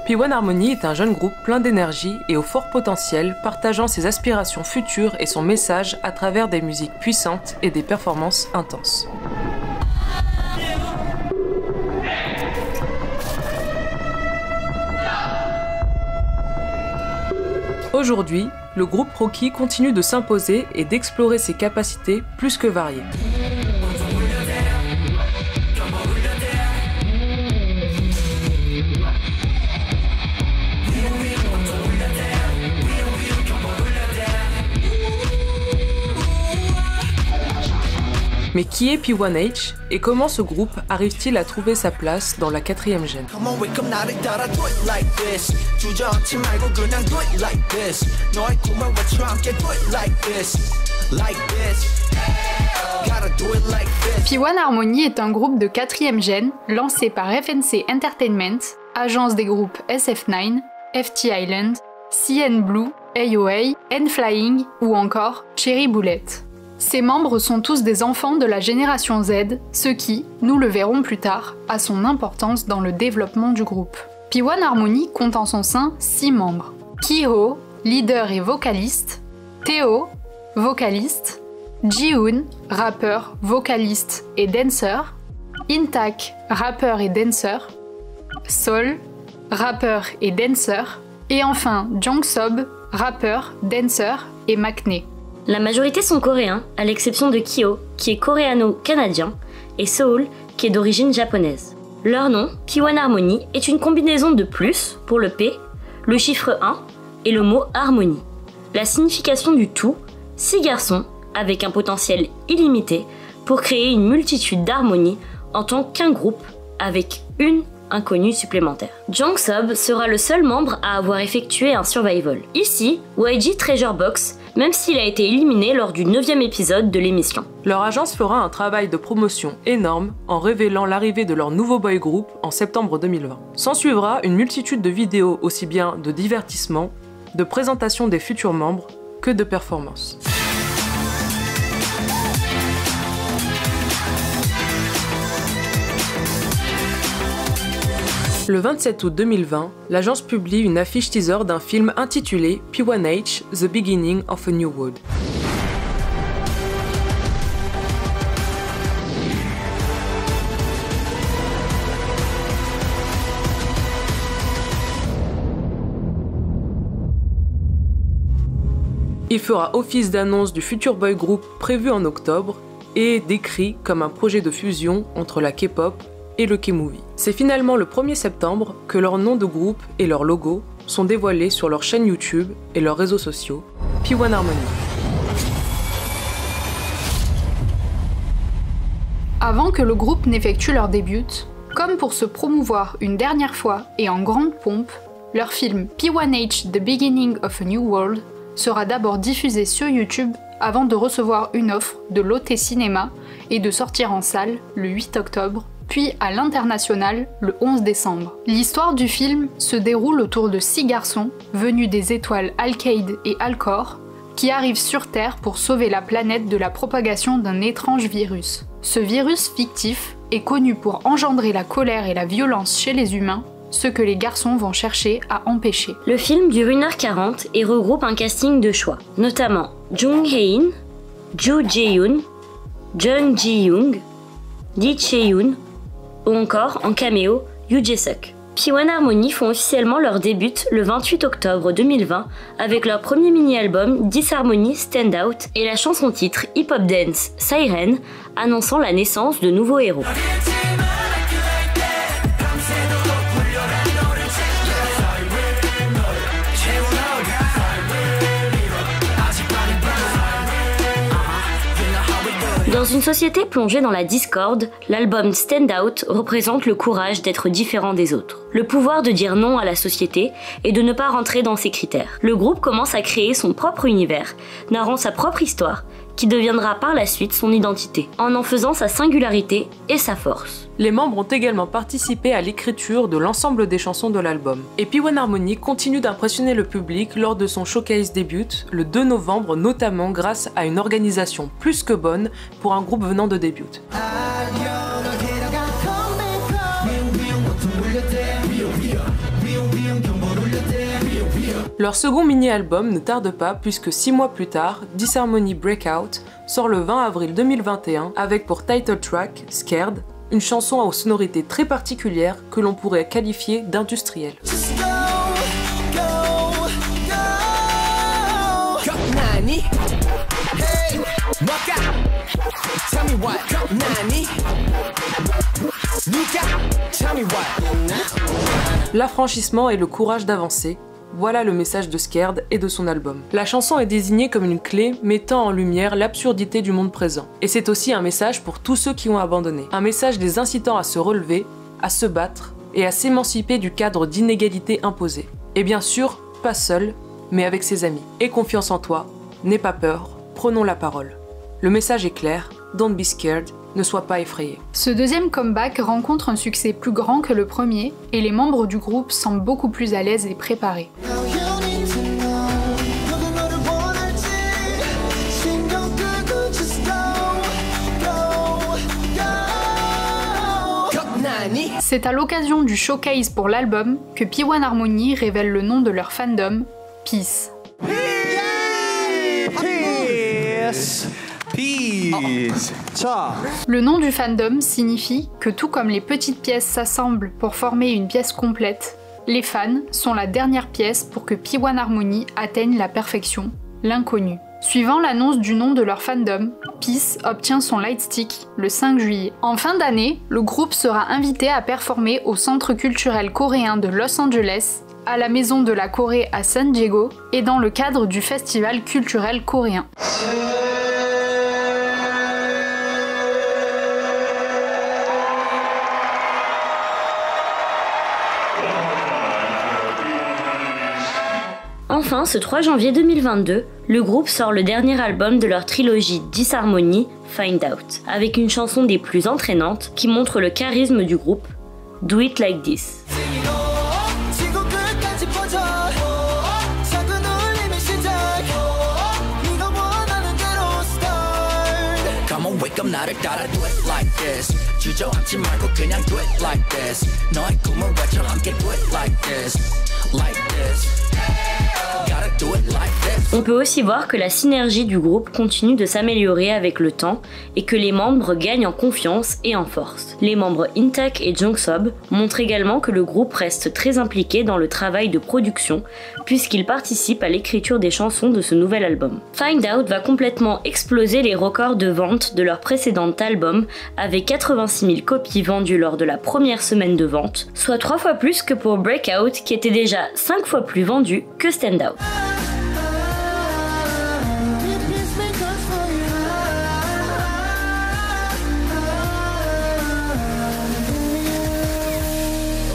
P1 Harmony est un jeune groupe plein d'énergie et au fort potentiel, partageant ses aspirations futures et son message à travers des musiques puissantes et des performances intenses. Aujourd'hui, le groupe Rocky continue de s'imposer et d'explorer ses capacités plus que variées. Mais qui est P1H et comment ce groupe arrive-t-il à trouver sa place dans la 4e gène? P1 Harmony est un groupe de 4e gène lancé par FNC Entertainment, agence des groupes SF9, FT Island, CN Blue, AOA, N-Flying ou encore Cherry Bullet. Ses membres sont tous des enfants de la génération Z, ce qui, nous le verrons plus tard, a son importance dans le développement du groupe. P1 Harmony compte en son sein 6 membres. Kiho, leader et vocaliste, Theo, vocaliste, Jihoon, rappeur, vocaliste et danseur, Intak, rappeur et danseur, Sol, rappeur et danseur, et enfin Jongsob, rappeur, danseur et maknae. La majorité sont coréens, à l'exception de Kyo, qui est coréano-canadien, et Seoul, qui est d'origine japonaise. Leur nom, P1 Harmony, est une combinaison de plus, pour le P, le chiffre 1 et le mot harmonie. La signification du tout, 6 garçons, avec un potentiel illimité, pour créer une multitude d'harmonies en tant qu'un groupe, avec une inconnue supplémentaire. Jongsob sera le seul membre à avoir effectué un survival. Ici, YG Treasure Box, même s'il a été éliminé lors du 9e épisode de l'émission. Leur agence fera un travail de promotion énorme en révélant l'arrivée de leur nouveau boy group en septembre 2020. S'ensuivra une multitude de vidéos aussi bien de divertissement, de présentation des futurs membres que de performances. Le 27 août 2020, l'agence publie une affiche teaser d'un film intitulé P1H – The Beginning of a New World. Il fera office d'annonce du futur boy group prévu en octobre et est décrit comme un projet de fusion entre la K-pop et le K-movie. C'est finalement le 1er septembre que leur nom de groupe et leur logo sont dévoilés sur leur chaîne YouTube et leurs réseaux sociaux, P1 Harmony. Avant que le groupe n'effectue leur début, comme pour se promouvoir une dernière fois et en grande pompe, leur film P1H – The Beginning of a New World sera d'abord diffusé sur YouTube avant de recevoir une offre de Lotte Cinéma et de sortir en salle le 8 octobre, puis à l'international le 11 décembre. L'histoire du film se déroule autour de 6 garçons venus des étoiles Alkaid et Alcor qui arrivent sur Terre pour sauver la planète de la propagation d'un étrange virus. Ce virus fictif est connu pour engendrer la colère et la violence chez les humains, ce que les garçons vont chercher à empêcher. Le film dure 1h40 et regroupe un casting de choix, notamment Jung Hae-in, Joo Jae-yoon, Jung Ji-young, Lee Chae-yoon, ou encore en caméo Yoo Jae-suk. P1 Harmony font officiellement leur début le 28 octobre 2020 avec leur premier mini-album Disharmony Stand Out et la chanson-titre hip-hop dance Siren annonçant la naissance de nouveaux héros. Dans une société plongée dans la discorde, l'album Stand Out représente le courage d'être différent des autres, le pouvoir de dire non à la société et de ne pas rentrer dans ses critères. Le groupe commence à créer son propre univers, narrant sa propre histoire, qui deviendra par la suite son identité, en faisant sa singularité et sa force. Les membres ont également participé à l'écriture de l'ensemble des chansons de l'album. Et P1 Harmony continue d'impressionner le public lors de son showcase début, le 2 novembre, notamment grâce à une organisation plus que bonne pour un groupe venant de début. Leur second mini-album ne tarde pas puisque 6 mois plus tard, Disharmony Breakout sort le 20 avril 2021 avec pour title track Scared, une chanson aux sonorités très particulières que l'on pourrait qualifier d'industrielle. L'affranchissement et le courage d'avancer, voilà le message de Scared et de son album. La chanson est désignée comme une clé mettant en lumière l'absurdité du monde présent. Et c'est aussi un message pour tous ceux qui ont abandonné. Un message les incitant à se relever, à se battre et à s'émanciper du cadre d'inégalité imposé. Et bien sûr, pas seul, mais avec ses amis. Aie confiance en toi, n'aie pas peur, prenons la parole. Le message est clair, don't be scared, ne sois pas effrayé. Ce deuxième comeback rencontre un succès plus grand que le premier et les membres du groupe semblent beaucoup plus à l'aise et préparés. C'est à l'occasion du showcase pour l'album que P1 Harmony révèle le nom de leur fandom, Peace. Peace. Le nom du fandom signifie que tout comme les petites pièces s'assemblent pour former une pièce complète, les fans sont la dernière pièce pour que P1 Harmony atteigne la perfection, l'inconnu. Suivant l'annonce du nom de leur fandom, Peace obtient son Lightstick le 5 juillet. En fin d'année, le groupe sera invité à performer au Centre culturel coréen de Los Angeles, à la Maison de la Corée à San Diego et dans le cadre du Festival culturel coréen. Enfin, ce 3 janvier 2022, le groupe sort le dernier album de leur trilogie Disharmony, Find Out, avec une chanson des plus entraînantes qui montre le charisme du groupe, Do It Like This. On peut aussi voir que la synergie du groupe continue de s'améliorer avec le temps et que les membres gagnent en confiance et en force. Les membres Intak et Jungsob montrent également que le groupe reste très impliqué dans le travail de production puisqu'ils participent à l'écriture des chansons de ce nouvel album. Find Out va complètement exploser les records de vente de leur précédent album avec 86 000 copies vendues lors de la première semaine de vente, soit 3 fois plus que pour Breakout qui était déjà 5 fois plus vendu que Stand Out.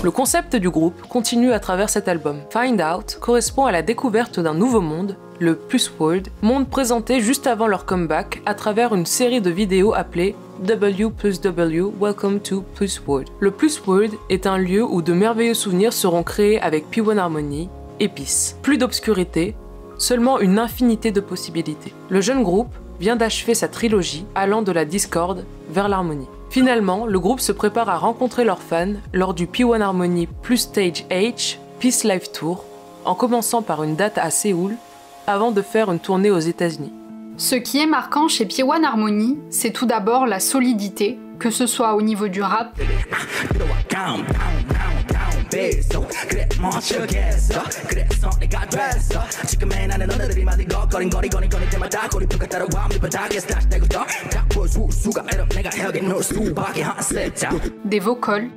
Le concept du groupe continue à travers cet album. Find Out correspond à la découverte d'un nouveau monde, le Plus World, monde présenté juste avant leur comeback à travers une série de vidéos appelée W+W Welcome to Plus World. Le Plus World est un lieu où de merveilleux souvenirs seront créés avec P1 Harmony et Peace. Plus d'obscurité, seulement une infinité de possibilités. Le jeune groupe vient d'achever sa trilogie allant de la discorde vers l'harmonie. Finalement, le groupe se prépare à rencontrer leurs fans lors du P1 Harmony plus Stage H Peace Live Tour, en commençant par une date à Séoul, avant de faire une tournée aux États-Unis. Ce qui est marquant chez P1 Harmony, c'est tout d'abord la solidité, que ce soit au niveau du rap, des vocals,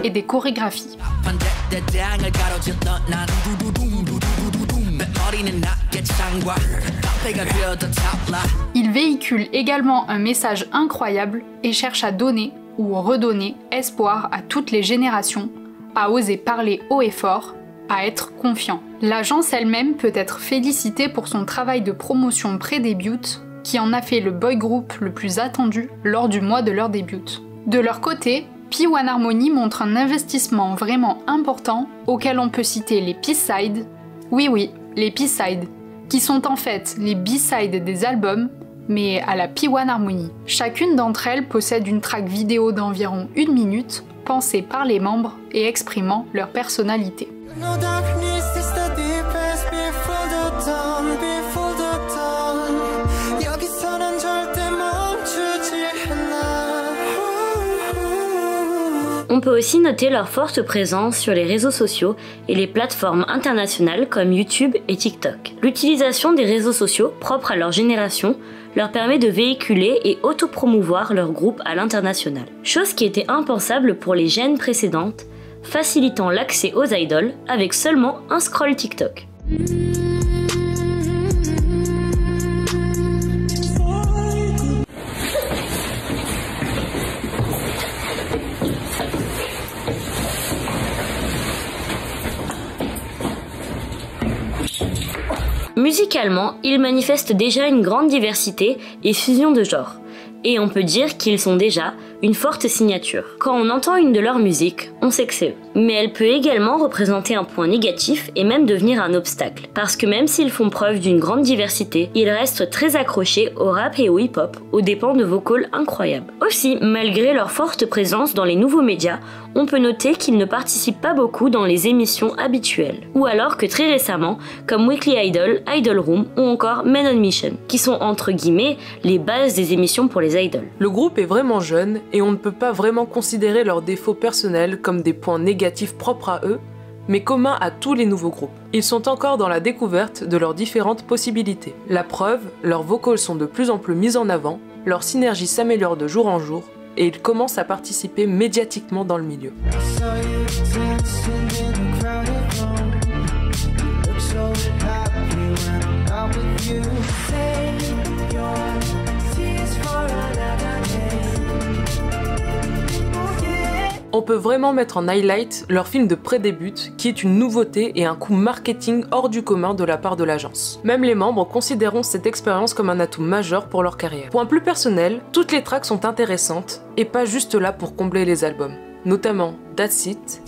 et des chorégraphies. Il véhicule également un message incroyable et cherche à donner ou redonner espoir à toutes les générations, à oser parler haut et fort, à être confiant. L'agence elle-même peut être félicitée pour son travail de promotion pré-début, qui en a fait le boy group le plus attendu lors du mois de leur début. De leur côté, P1 Harmony montre un investissement vraiment important auquel on peut citer les P-Sides. Oui, les P-Sides. qui sont en fait les B-sides des albums, mais à la P1 Harmony. Chacune d'entre elles possède une track vidéo d'environ 1 minute, pensée par les membres et exprimant leur personnalité. On peut aussi noter leur forte présence sur les réseaux sociaux et les plateformes internationales comme YouTube et TikTok. L'utilisation des réseaux sociaux propres à leur génération leur permet de véhiculer et autopromouvoir leur groupe à l'international. Chose qui était impensable pour les gènes précédentes, facilitant l'accès aux idoles avec seulement un scroll TikTok. Musicalement, ils manifestent déjà une grande diversité et fusion de genres, et on peut dire qu'ils sont déjà une forte signature. Quand on entend une de leurs musiques, on sait que c'est eux. Mais elle peut également représenter un point négatif et même devenir un obstacle, parce que même s'ils font preuve d'une grande diversité, ils restent très accrochés au rap et au hip-hop, aux dépens de vocals incroyables. Aussi, malgré leur forte présence dans les nouveaux médias, on peut noter qu'ils ne participent pas beaucoup dans les émissions habituelles, ou alors que très récemment, comme Weekly Idol, Idol Room ou encore Men on Mission, qui sont entre guillemets les bases des émissions pour les idols. Le groupe est vraiment jeune et on ne peut pas vraiment considérer leurs défauts personnels comme des points négatifs propres à eux, mais communs à tous les nouveaux groupes. Ils sont encore dans la découverte de leurs différentes possibilités. La preuve, leurs vocals sont de plus en plus mis en avant, leur synergie s'améliore de jour en jour, et ils commencent à participer médiatiquement dans le milieu. On peut vraiment mettre en highlight leur film de pré-début, qui est une nouveauté et un coup marketing hors du commun de la part de l'agence. Même les membres considéreront cette expérience comme un atout majeur pour leur carrière. Point plus personnel, toutes les tracks sont intéressantes et pas juste là pour combler les albums. Notamment That's It,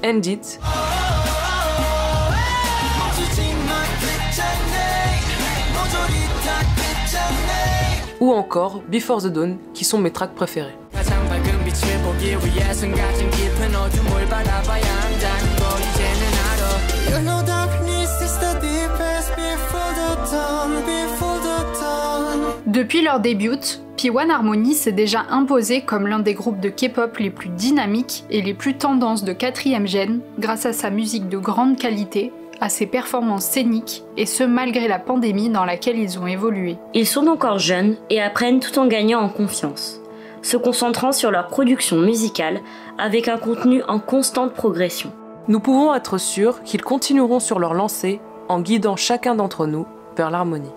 End It, ou encore Before the Dawn, qui sont mes tracks préférés. Depuis leur début, P1 Harmony s'est déjà imposé comme l'un des groupes de K-pop les plus dynamiques et les plus tendances de 4e gen grâce à sa musique de grande qualité, à ses performances scéniques, et ce malgré la pandémie dans laquelle ils ont évolué. Ils sont encore jeunes et apprennent tout en gagnant en confiance, se concentrant sur leur production musicale avec un contenu en constante progression. Nous pouvons être sûrs qu'ils continueront sur leur lancée en guidant chacun d'entre nous vers l'harmonie.